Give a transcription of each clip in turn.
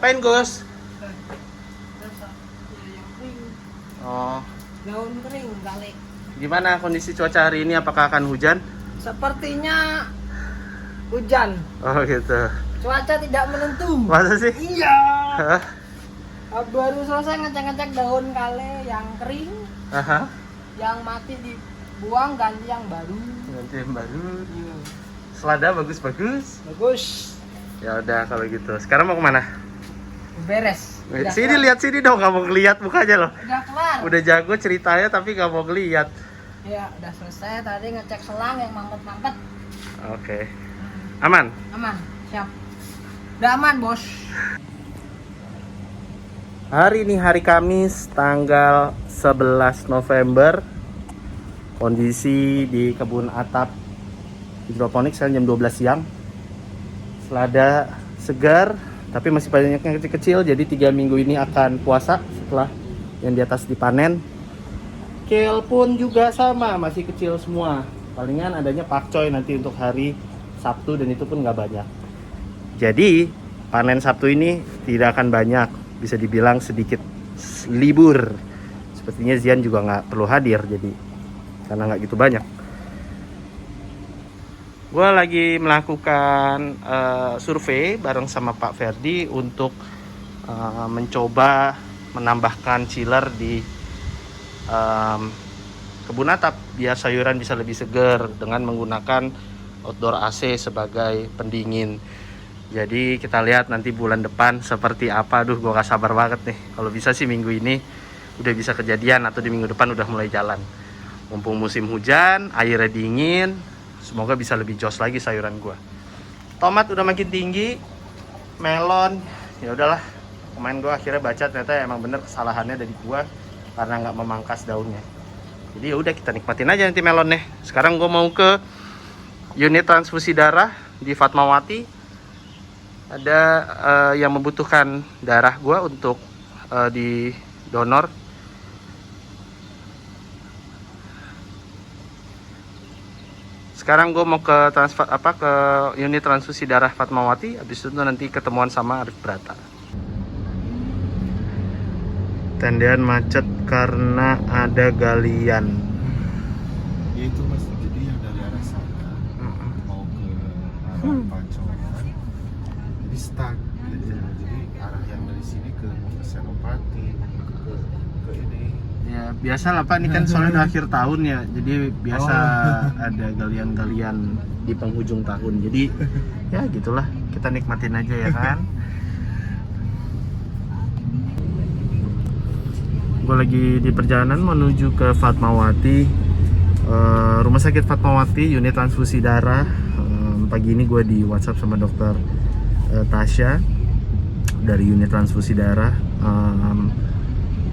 ngapain Gus? Oh, Daun kering kali. gimana kondisi cuaca hari ini? Apakah akan hujan? Sepertinya hujan. Oh gitu. Cuaca tidak menentu. Masa sih? Iya. Hah? Baru selesai ngecek-ngecek daun kale yang kering, Aha. yang mati dibuang ganti yang baru. Nanti yang baru. Selada bagus-bagus. Bagus. Ya udah kalau gitu. Sekarang mau kemana? Beres. Udah Sini kelar. lihat sini dong, nggak mau ngeliat mukanya loh. Udah kelar. Udah jago ceritanya tapi nggak mau ngeliat. Ya, udah selesai. Tadi ngecek selang yang mampet-mampet. Oke. Aman? Aman. Siap. Udah aman, Bos. Hari ini hari Kamis tanggal 11 November. Kondisi di kebun atap hidroponik sekarang jam 12 siang. Selada segar tapi masih banyak yang kecil-kecil, jadi 3 minggu ini akan puasa setelah yang di atas dipanen. Kale pun juga sama, masih kecil semua. Palingan adanya pakcoy nanti untuk hari Sabtu dan itu pun nggak banyak. Jadi panen Sabtu ini tidak akan banyak, bisa dibilang sedikit libur. Sepertinya Zian juga nggak perlu hadir jadi karena nggak gitu banyak. Gue lagi melakukan survei bareng sama Pak Ferdi untuk mencoba menambahkan chiller di kebun atap biar sayuran bisa lebih segar dengan menggunakan outdoor AC sebagai pendingin. Jadi kita lihat nanti bulan depan seperti apa. Aduh, gue gak sabar banget nih. Kalau bisa sih minggu ini udah bisa kejadian atau di minggu depan udah mulai jalan. Mumpung musim hujan, airnya dingin, semoga bisa lebih jos lagi sayuran gue. Tomat udah makin tinggi, melon, ya udahlah. Kemarin gue akhirnya baca ternyata emang bener kesalahannya dari gue karena nggak memangkas daunnya. Jadi ya udah kita nikmatin aja nanti melonnya. Sekarang gue mau ke unit transfusi darah di Fatmawati. Ada yang membutuhkan darah gue untuk di donor. Sekarang gue mau ke ke unit transfusi darah Fatmawati. Habis itu nanti ketemuan sama Arif Brata. Tendean macet karena ada galian. Ya itu mas, jadi yang dari arah sana mau ke arah Pancoran, jadi stuck gitu. Jadi arah yang dari sini ke Senopati ke ini. Ya biasa lah Pak, ini kan soalnya udah akhir tahun ya. Jadi biasa ada galian-galian di penghujung tahun. Jadi ya gitulah, kita nikmatin aja ya kan. Gue lagi di perjalanan menuju ke Fatmawati, rumah sakit Fatmawati, unit transfusi darah. Pagi ini gue di WhatsApp sama dokter Tasya dari unit transfusi darah.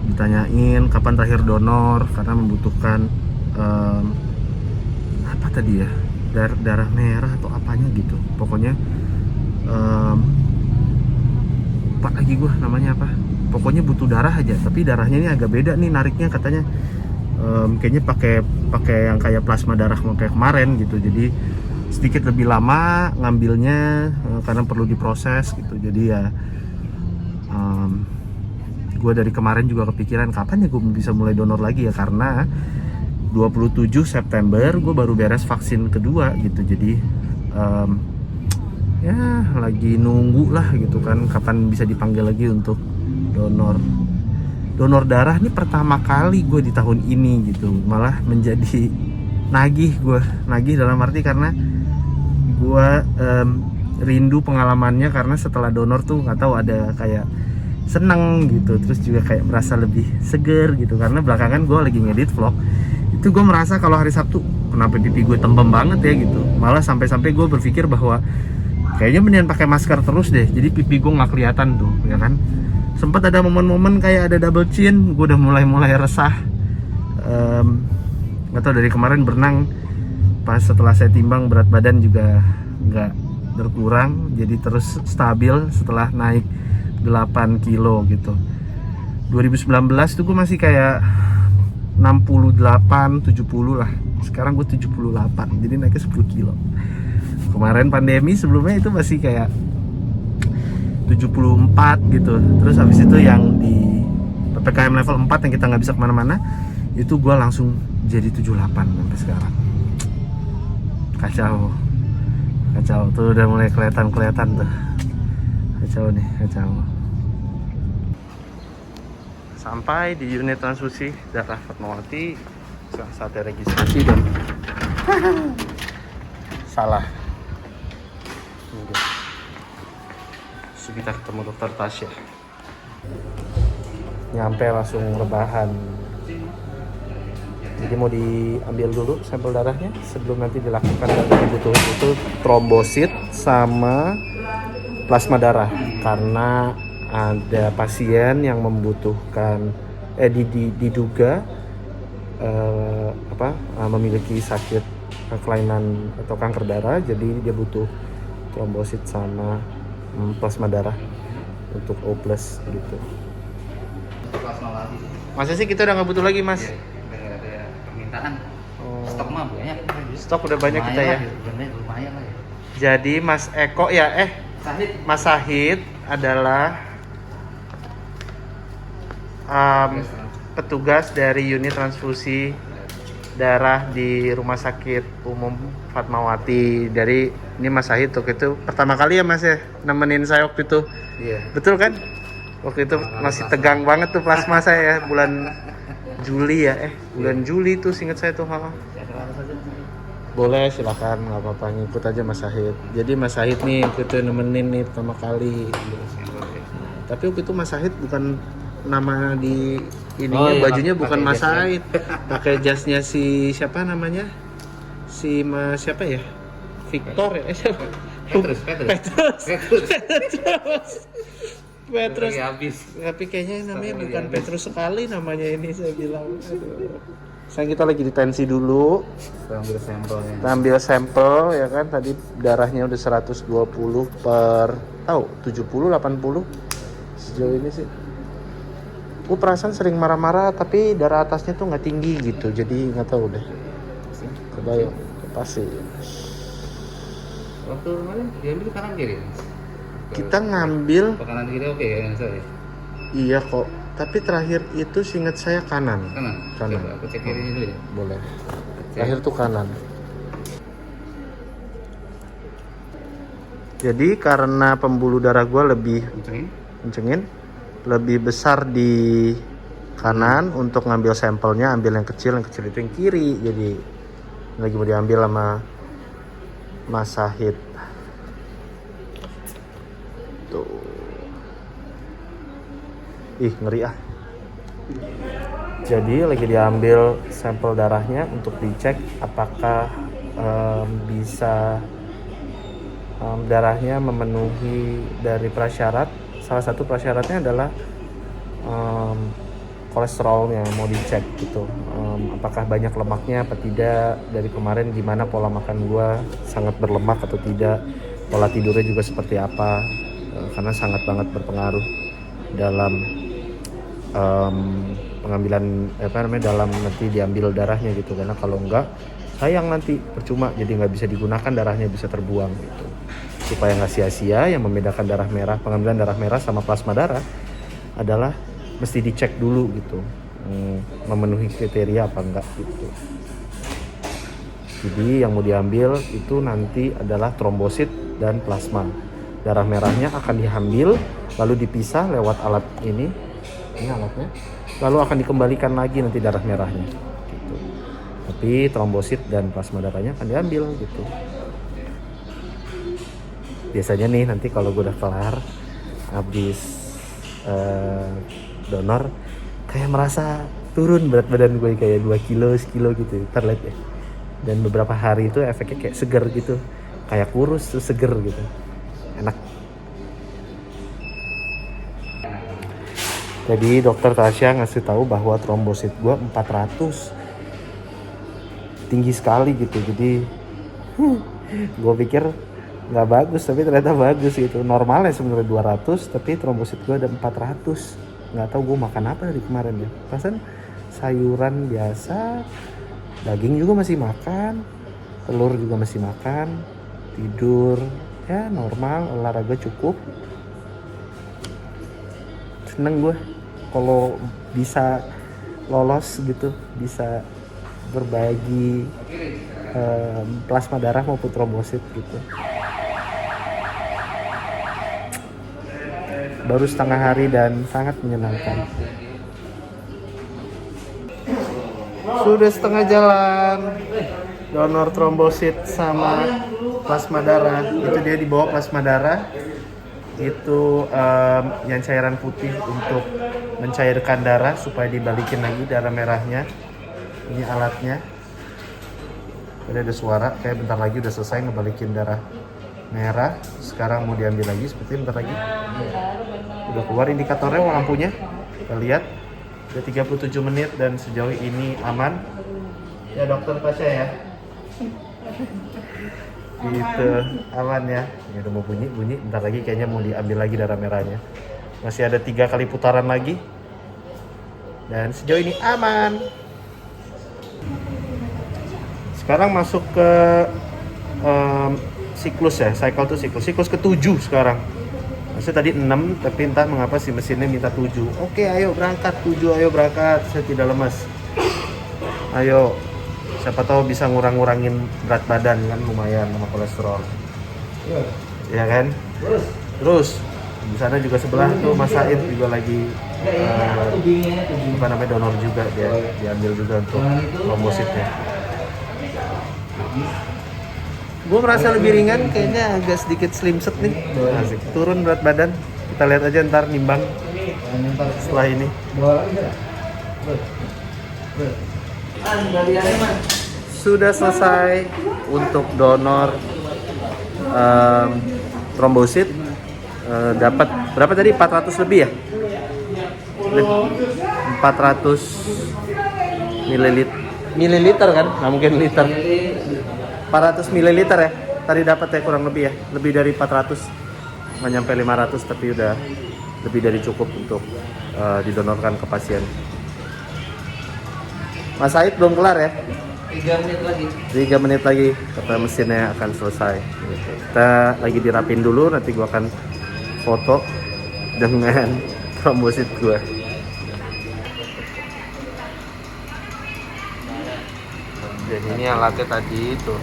Ditanyain kapan terakhir donor karena membutuhkan apa tadi ya, darah merah atau apanya gitu. Pokoknya lupa lagi gue namanya apa. Pokoknya butuh darah aja, tapi darahnya ini agak beda nih nariknya katanya. Kayaknya pakai yang kayak plasma darah kayak kemarin gitu. Jadi sedikit lebih lama ngambilnya karena perlu diproses gitu. Jadi ya gue dari kemarin juga kepikiran kapan ya gue bisa mulai donor lagi ya, karena 27 September gue baru beres vaksin kedua gitu. Jadi ya lagi nunggu lah gitu kan kapan bisa dipanggil lagi untuk donor darah. Ini pertama kali gue di tahun ini gitu, malah menjadi nagih dalam arti karena gue rindu pengalamannya, karena setelah donor tuh nggak tahu ada kayak seneng gitu, terus juga kayak merasa lebih seger gitu. Karena belakangan gue lagi ngedit vlog itu gue merasa kalau hari Sabtu kenapa pipi gue tembem banget ya gitu, malah sampai gue berpikir bahwa kayaknya mendingan pakai masker terus deh, jadi pipi gue nggak kelihatan tuh ya kan. Sempat ada momen-momen kayak ada double chin, gue udah mulai resah. Nggak tahu dari kemarin berenang, pas setelah saya timbang berat badan juga nggak berkurang, jadi terus stabil setelah naik 8 kilo gitu. 2019 tuh gue masih kayak 68, 70 lah. Sekarang gue 78, jadi naiknya 10 kilo. Kemarin pandemi sebelumnya itu masih kayak 74 gitu. Terus habis itu yang di PPKM level 4 yang kita nggak bisa kemana-mana, itu gue langsung jadi 78 sampai sekarang. Kacau tuh, udah mulai kelihatan tuh. Kacau nih, kacau. Sampai di unit transfusi darah Fatmawati, saatnya registrasi dan salah. Terus kita ketemu dokter Tasya. Nyampe langsung rebahan. Jadi mau diambil dulu sampel darahnya sebelum nanti dilakukan dan dibutuhin itu trombosit sama plasma darah, karena ada pasien yang membutuhkan diduga memiliki sakit kelainan atau kanker darah, jadi dia butuh trombosit sama plasma darah untuk O+ gitu. Masa sih kita udah nggak butuh lagi, Mas? Ada permintaan. Oh. Stok mah banyak. Stok udah banyak kita ya. Lumayan lah ya. Jadi Mas Eko Sahid. Mas Sahid adalah petugas dari unit transfusi darah di Rumah Sakit Umum Fatmawati. Dari ini Mas Sahid waktu itu pertama kali ya Mas ya nemenin saya waktu itu. Iya. Betul kan? Waktu itu masih tegang banget tuh plasma saya ya, bulan Juli ya. Bulan Juli tuh seingat saya tuh. Boleh, silakan, nggak apa-apa, ngikut aja Mas Sahid. Jadi Mas Sahid nih waktu itu nemenin nih pertama kali. Tapi waktu itu Mas Sahid bukan nama di ininya, bajunya bukan Mas Sahid. Pakai jasnya si siapa namanya? Si Mas siapa ya? Victor ya? Siapa? Petrus. Tapi kayaknya namanya bukan Petrus sekali namanya ini, saya bilang. Aduh. Sekarang kita lagi ditensi dulu. Kita ambil sampel ya kan. Tadi darahnya udah 120 per 70 80 sejauh ini sih. Gue perasaan sering marah-marah tapi darah atasnya tuh nggak tinggi gitu. Jadi nggak tahu deh. Kebayang pasti. Waktu kemarin diambil kanan kiri. Kita ngambil kanan kiri oke ya saya. Iya kok. Tapi terakhir itu seingat saya kanan. Kanan. Coba aku cek kirinya dulu ya. Boleh. Terakhir tuh kanan. Jadi karena pembuluh darah gue lebih kencengin, lebih besar di kanan untuk ngambil sampelnya, ambil yang kecil itu yang kiri. Jadi lagi mau diambil sama Mas Sahid. Tuh. Ih, ngeri ah. Jadi lagi diambil sampel darahnya untuk dicek apakah bisa darahnya memenuhi dari prasyarat. Salah satu prasyaratnya adalah kolesterolnya mau dicek gitu. Apakah banyak lemaknya apa tidak, dari kemarin gimana pola makan gua, sangat berlemak atau tidak, pola tidurnya juga seperti apa, karena sangat banget berpengaruh dalam pengambilan dalam nanti diambil darahnya gitu. Karena kalau enggak sayang nanti percuma, jadi nggak bisa digunakan, darahnya bisa terbuang gitu. Supaya nggak sia-sia, yang membedakan darah merah, pengambilan darah merah sama plasma darah adalah mesti dicek dulu gitu, memenuhi kriteria apa enggak gitu. Jadi yang mau diambil itu nanti adalah trombosit dan plasma. Darah merahnya akan diambil lalu dipisah lewat alat ini alatnya, lalu akan dikembalikan lagi nanti darah merahnya gitu. Tapi trombosit dan plasma darahnya akan diambil gitu. Biasanya nih nanti kalau gue udah kelar habis donor, kayak merasa turun berat badan gue kayak 2 kilo, sekilo gitu, terlihat ya. Dan beberapa hari itu efeknya kayak seger gitu, kayak kurus tuh seger gitu, enak. Jadi dokter Tasya ngasih tahu bahwa trombosit gue 400, tinggi sekali gitu. Jadi gue pikir nggak bagus, tapi ternyata bagus gitu. Normalnya sebenarnya 200, tapi trombosit gue ada 400. Nggak tahu gue makan apa dari kemarin ya. Perasaan sayuran biasa, daging juga masih makan, telur juga masih makan, tidur ya normal, olahraga cukup. seneng gue kalau bisa lolos gitu, bisa berbagi plasma darah maupun trombosit gitu. Baru setengah hari dan sangat menyenangkan. Sudah setengah jalan. Donor trombosit sama plasma darah. Itu dia dibawa plasma darah. Itu yang cairan putih untuk mencairkan darah supaya dibalikin lagi darah merahnya. Ini alatnya. Tadi ada suara kayak bentar lagi udah selesai ngebalikin darah merah. Sekarang mau diambil lagi seperti bentar lagi. Udah keluar indikatornya lampunya. Kita lihat. Udah 37 menit dan sejauh ini aman. Ya dokter Pasha ya. Gitu, aman ya. Ini udah mau bunyi, bentar lagi kayaknya mau diambil lagi darah merahnya. Masih ada 3 kali putaran lagi. Dan sejauh ini aman. Sekarang masuk ke siklus ya, cycle to siklus. Siklus ke-7 sekarang. Maksudnya tadi 6, tapi entah mengapa si mesinnya minta 7. Oke, ayo berangkat 7, ayo berangkat. Saya tidak lemas. Ayo. Siapa tahu bisa ngurangin berat badan kan, lumayan sama kolesterol. Ya kan? Terus di sana juga sebelah tuh Mas Said juga lagi apa namanya donor juga, dia diambil juga untuk trombositnya. Gue merasa lebih ringan, kayaknya agak sedikit slim set nih. Asik. Turun berat badan. Kita lihat aja ntar nimbang setelah ini. Sudah selesai untuk donor trombosit. Dapat berapa tadi? 400 lebih ya? 400 mililiter kan? Nggak mungkin liter. 400 mililiter ya? Tadi dapat ya kurang lebih ya? Lebih dari 400. Nggak nyampe 500 tapi udah lebih dari cukup untuk didonorkan ke pasien. Mas Said belum kelar ya? 3 menit lagi. 3 menit lagi kata mesinnya akan selesai. Kita lagi dirapin dulu, nanti gua akan foto dengan trombosit gua. Jadi ini alatnya tadi tuh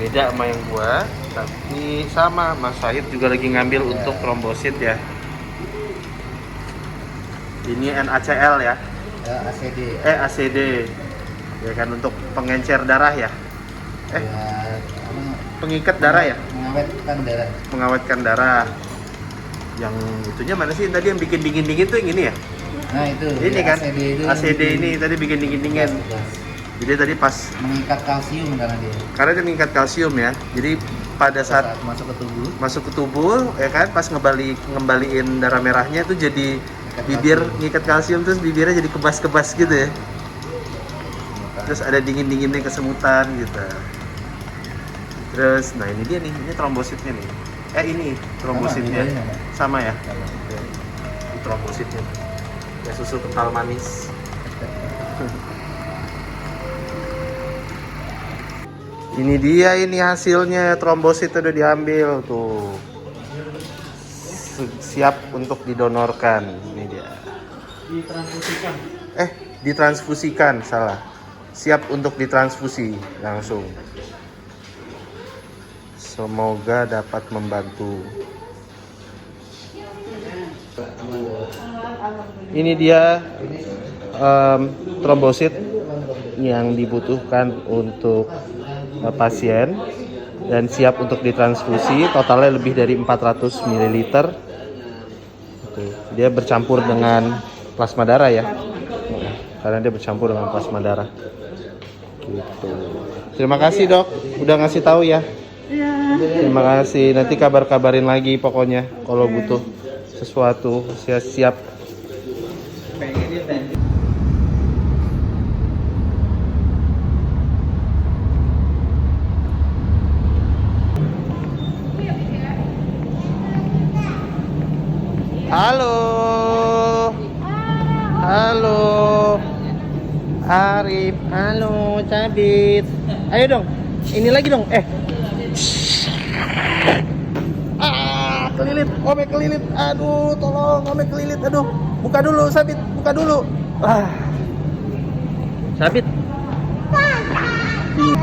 beda sama yang gua, tapi sama. Mas Said juga lagi ngambil untuk trombosit ya. Ini NaCl ya? ACD. ACD. Ya kan untuk pengencer darah ya? Pengikat darah ya? Mengawetkan darah. Mengawetkan darah. Yang itunya mana sih? Tadi yang bikin dingin-dingin tuh yang ini ya? Nah itu. Ini kan? ACD itu. ACD ini tadi bikin dingin-dingin. Jadi tadi pas mengikat kalsium karena dia. karena dia mengikat kalsium ya. Jadi pada saat masuk ke tubuh ya kan, pas ngembaliin darah merahnya tuh jadi bibir ngikat kalsium, terus bibirnya jadi kebas-kebas gitu ya. Terus ada dingin-dinginnya, kesemutan gitu. Terus nah ini dia nih, ini trombositnya nih. Ini trombositnya sama ya. Ini trombositnya. Ya susu kental manis. Ini dia, ini hasilnya, trombosit udah diambil tuh. Siap untuk didonorkan. Ini dia. Ditransfusikan. Ditransfusikan, salah. Siap untuk ditransfusi langsung. Semoga dapat membantu. Ini dia trombosit yang dibutuhkan untuk pasien dan siap untuk ditransfusi. Totalnya lebih dari 400 ml. Dia bercampur dengan plasma darah ya, karena dia bercampur dengan plasma darah gitu. Terima kasih dok, udah ngasih tahu ya. Terima kasih, nanti kabarin lagi pokoknya kalau butuh sesuatu. Siap. Halo Arif, halo Cabit. Ayo dong, ini lagi dong. kelilit, Ome kelilit. Aduh, tolong, Ome kelilit. Aduh, buka dulu, Sabit, buka dulu. Sabit,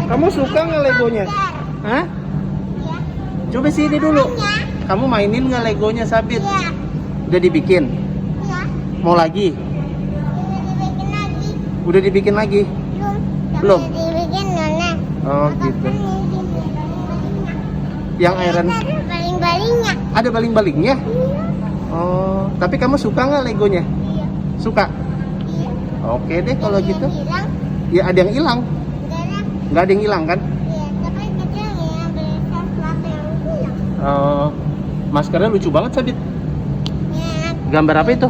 kamu suka nggak Legonya? Hah? Coba sini dulu. Kamu mainin nggak Legonya, Sabit? Udah dibikin? Mau lagi? Udah dibikin lagi? Belum? Oh gitu. Yang iron Baling-balingnya. ada baling-balingnya? Oh, tapi kamu suka nggak Legonya? Suka? Oke deh kalau gitu. Bilang, Ya ada yang hilang. Nggak ada yang hilang kan? iya, tapi kita yang beli sesuatu yang hilang. Oh, maskernya lucu banget, Sabit. Ya, Gambar apa itu?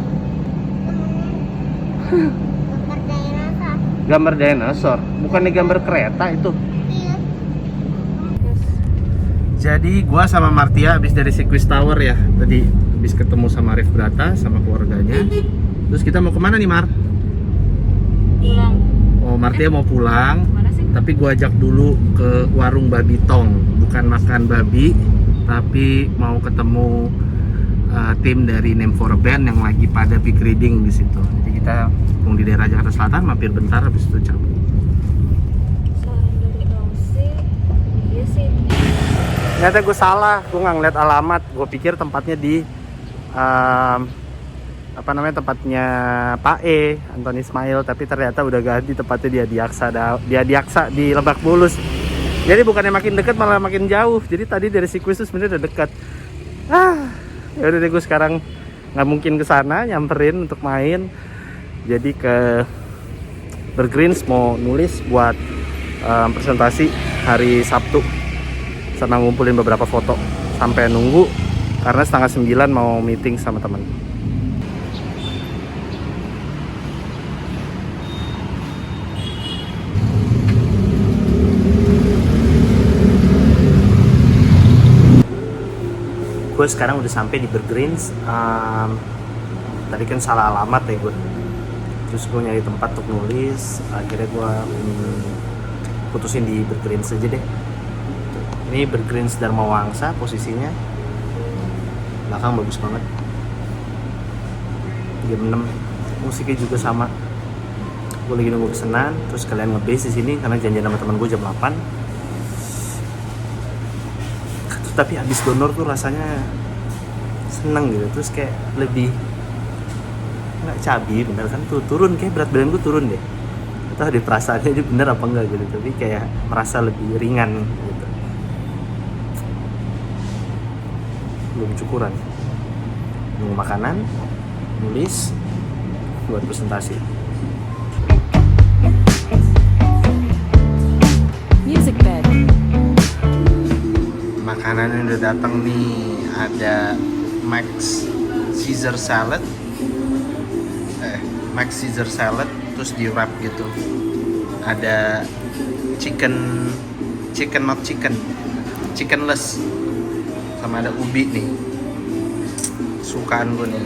gambar dinosaur. Gambar dinosaur. Bukannya gambar kereta itu. Iya. Jadi gua sama Martia habis dari Sirkuit Tower ya. Tadi habis ketemu sama Arif Brata sama keluarganya. Terus kita mau kemana nih, Mar? Pulang. Oh, Martia mau pulang. Mana sih? Tapi gua ajak dulu ke warung babi tong. Bukan makan babi, tapi mau ketemu tim dari Name for a Band yang lagi pada big reading di situ. Jadi kita mau di daerah Jakarta Selatan, mampir bentar habis itu cabut. Saran dari Elsie. Iya sih. Ternyata gue salah, gue nggak ngeliat alamat. Gue pikir tempatnya di tempatnya Pak E, Antoni Ismail, tapi ternyata udah ganti tempatnya di Adiaksa di Lebak Bulus. Jadi bukannya makin dekat malah makin jauh. Jadi tadi dari Sirkuit itu sebenarnya udah dekat. Ya udah deh, gue sekarang nggak mungkin ke sana nyamperin untuk main. Jadi ke Bergreens mau nulis buat presentasi hari Sabtu. Sama ngumpulin beberapa foto sampai nunggu karena 8:30 mau meeting sama teman. Gue sekarang udah sampai di Bergreens. Tadi kan salah alamat ya gue. Terus gue nyari tempat untuk nulis. Akhirnya gue putusin di Bergreens aja deh. Ini Bergreens Dharma Wangsa posisinya. Belakang bagus banget. Jam 6. Musiknya juga sama. Gue lagi nunggu pesanan. Terus kalian nge-base di sini karena janjian sama teman gue jam 8. Tapi habis donor tuh rasanya seneng gitu. Terus kayak lebih nggak cabi bener kan, tuh turun, kayak berat badan gue turun deh. Atau di perasaannya ini bener apa enggak gitu. Tapi kayak merasa lebih ringan gitu. Belum cukuran. Nunggu makanan, nulis, buat presentasi. Music bed. Makanan udah datang nih. Ada Max Caesar salad, terus di wrap gitu. Ada chickenless, sama ada ubi nih, sukaan gue nih.